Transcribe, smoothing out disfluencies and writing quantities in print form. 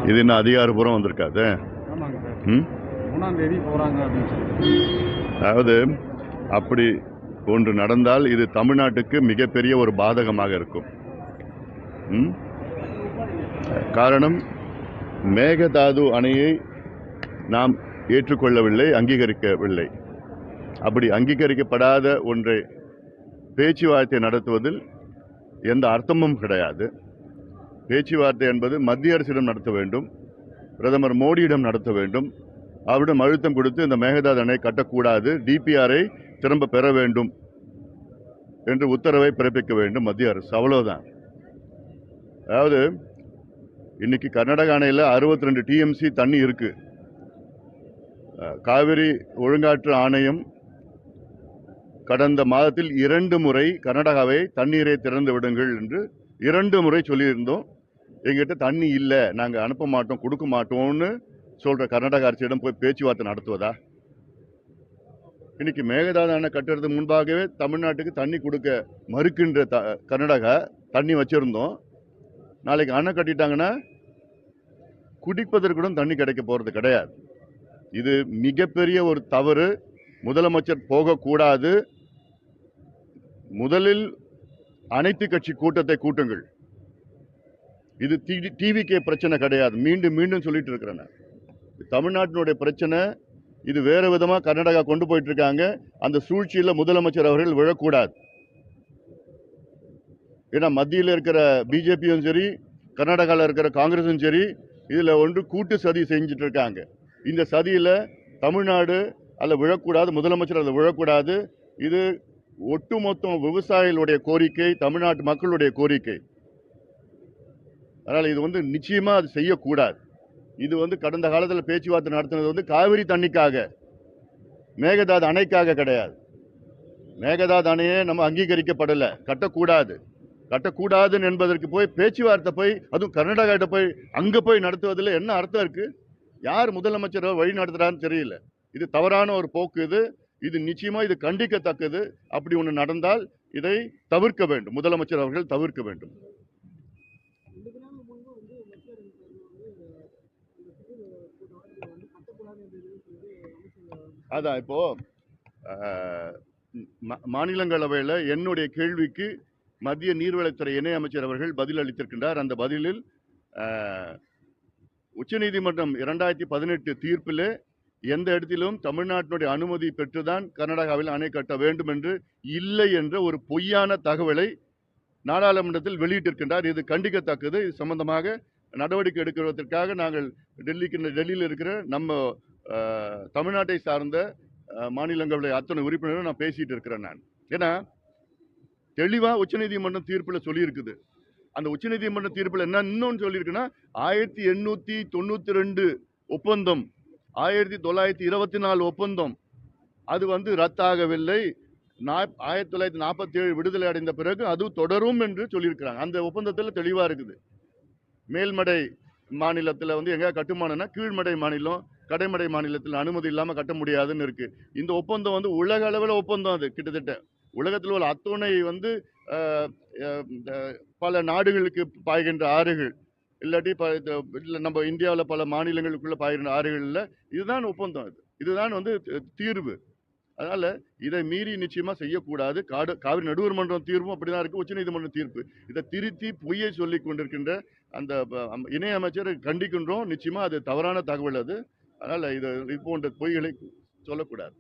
இது என்ன அதிகாரப்பூர்வம் வந்திருக்காது. ஆமாங்க சார். 3ஆம் தேதி போகிறாங்க அப்படின்னு சொல்லி. அதாவது அப்படி ஒன்று நடந்தால் இது தமிழ்நாட்டுக்கு மிகப்பெரிய ஒரு பாதகமாக இருக்கும். காரணம், மேகதாது அணையை நாம் ஏற்றுக்கொள்ளவில்லை, அங்கீகரிக்கவில்லை. அப்படி அங்கீகரிக்கப்படாத ஒன்றை பேச்சுவார்த்தை நடத்துவதில் எந்த அர்த்தமும் கிடையாது. பேச்சுவார்த்தை என்பது மத்திய அரசிடம் நடத்த வேண்டும், பிரதமர் மோடியிடம் நடத்த வேண்டும். அவரிடம் அழுத்தம் கொடுத்து இந்த மேகதாது அணை கட்டக்கூடாது, டிபிஆரை திரும்ப பெற வேண்டும் என்று உத்தரவை பிறப்பிக்க வேண்டும் மத்திய அரசு. அவ்வளவுதான். அதாவது இன்னைக்கு கர்நாடக அணையில் 62 டிஎம்சி தண்ணி இருக்கு. காவிரி ஒழுங்காற்று ஆணையம் கடந்த மாதத்தில் 2 முறை கர்நாடகாவை தண்ணீரை திறந்து விடுங்கள் என்று 2 முறை சொல்லியிருந்தோம். எங்கிட்ட தண்ணி இல்லை, நாங்கள் அனுப்ப மாட்டோம், கொடுக்க மாட்டோம்னு சொல்ற கர்நாடக அரசிடம் போய் பேச்சுவார்த்தை நடத்துவதா? இன்னைக்கு மேகதாது அணை கட்டுறதுக்கு முன்பாகவே தமிழ்நாட்டுக்கு தண்ணி கொடுக்க மறுக்கின்ற கர்நாடகா தண்ணி வச்சிருந்தோம். நாளைக்கு அணை கட்டிட்டாங்கன்னா குடிப்பதற்கு கூட தண்ணி கிடைக்க போறது கிடையாது. இது மிகப்பெரிய ஒரு தவறு. முதலமைச்சர் போகக்கூடாது. முதலில் அனைத்து கட்சி கூட்டத்தை கூட்டுங்கள். இது டிவிகே பிரச்சனை கிடையாது. மீண்டும் மீண்டும் சொல்லிட்டு இருக்கிறேன். தமிழ்நாட்டினுடைய பிரச்சனை இது. வேற விதமா கர்நாடகா கொண்டு போயிட்டு இருக்காங்க. அந்த சூழ்ச்சியில முதலமைச்சர் அவர்கள் விழக்கூடாது. ஏன்னா மத்தியில் இருக்கிற பிஜேபியும் சரி, கர்நாடகாவில் இருக்கிற காங்கிரஸும் சரி, இதுல ஒன்று கூட்டு சதி செஞ்சுட்டு இருக்காங்க. இந்த சதியில தமிழ்நாடு அதில் விழக்கூடாது, முதலமைச்சர் அதில் விழக்கூடாது. இது ஒட்டுமொத்த விவசாயிகளுடைய கோரிக்கை, தமிழ்நாட்டு மக்களுடைய கோரிக்கை. அதனால இது நிச்சயமா அது செய்யக்கூடாது. இது கடந்த காலத்தில் பேச்சுவார்த்தை நடத்தினது காவிரி தண்ணிக்காக, மேகதாது அணைக்காக கிடையாது. மேகதாது அணையே நம்ம அங்கீகரிக்கப்படலை, கட்டக்கூடாது. கட்டக்கூடாதுன்னு என்பதற்கு போய் பேச்சுவார்த்தை போய், அதுவும் கர்நாடகா போய் அங்க போய் நடத்துவதில் என்ன அர்த்தம் இருக்கு? யார் முதலமைச்சர் வழி நடத்துறான்னு தெரியல. இது தவறான ஒரு போக்கு. இது நிச்சயமா இது கண்டிக்கத்தக்கது. அப்படி ஒன்று நடந்தால் இதை தவிர்க்க வேண்டும், முதலமைச்சர் அவர்கள் தவிர்க்க வேண்டும். அதான் இப்போ மாநிலங்களவையில் என்னுடைய கேள்விக்கு மத்திய நீர்வளத்துறை இணை அமைச்சர் அவர்கள் பதில் அளித்திருக்கின்றார். அந்த பதிலில் உச்சநீதிமன்றம் 2018 தீர்ப்பில் எந்த இடத்திலும் தமிழ்நாட்டினுடைய அனுமதி பெற்றுதான் கர்நாடகாவில் அணை கட்ட வேண்டும் என்று இல்லை என்ற ஒரு பொய்யான தகவலை நாடாளுமன்றத்தில் வெளியிட்டிருக்கின்றார். இது கண்டிக்கத்தக்கது. இது சம்பந்தமாக நடவடிக்கை எடுக்கிறதற்காக நாங்கள் டெல்லியில் இருக்கிற நம்ம தமிழ்நாட்டை சார்ந்த மாநிலங்களுடைய அத்தனை உறுப்பினரும் நான் பேசிட்டு இருக்கிறேன். நான் ஏன்னா தெளிவா உச்சநீதிமன்றம் தீர்ப்பில் சொல்லியிருக்குது. அந்த உச்சநீதிமன்ற தீர்ப்பில் என்ன இன்னொன்று சொல்லியிருக்குன்னா, 1892 ஒப்பந்தம், 1924 ஒப்பந்தம் அது ரத்தாகவில்லை. 1947 விடுதலை அடைந்த பிறகு அது தொடரும் என்று சொல்லியிருக்கிறாங்க. அந்த ஒப்பந்தத்தில் தெளிவா இருக்குது. மேல்மடை மாநிலத்தில் எங்க கட்டுமானம்னா கீழ்மடை மாநிலம், கடைமடை மாநிலத்தில் அனுமதி இல்லாம கட்ட முடியாதுன்னு இருக்கு. இந்த ஒப்பந்தம் உலக அளவில் ஒப்பந்தம். அது கிட்டத்தட்ட உலகத்தில் உள்ள அத்துணை பல நாடுகளுக்கு பாய்கின்ற ஆறுகள், இல்லாட்டி நம்ம இந்தியாவில் பல மாநிலங்களுக்குள்ள பாய்கின்ற ஆறுகள்ல இதுதான் ஒப்பந்தம். இதுதான் தீர்வு. அதனால இதை மீறி நிச்சயமா செய்யக்கூடாது. காவிரி நடுவர் மன்றம் தீர்வும் அப்படிதான் இருக்கு, உச்சநீதிமன்ற தீர்ப்பு. இதை திருத்தி பொய்யை சொல்லி கொண்டிருக்கின்ற அந்த இணை அமைச்சரை கண்டிக்கின்றோம். நிச்சயமா அது தவறான தகவல் அது. அதனால இது போன்ற பொய்களை சொல்லக்கூடாது.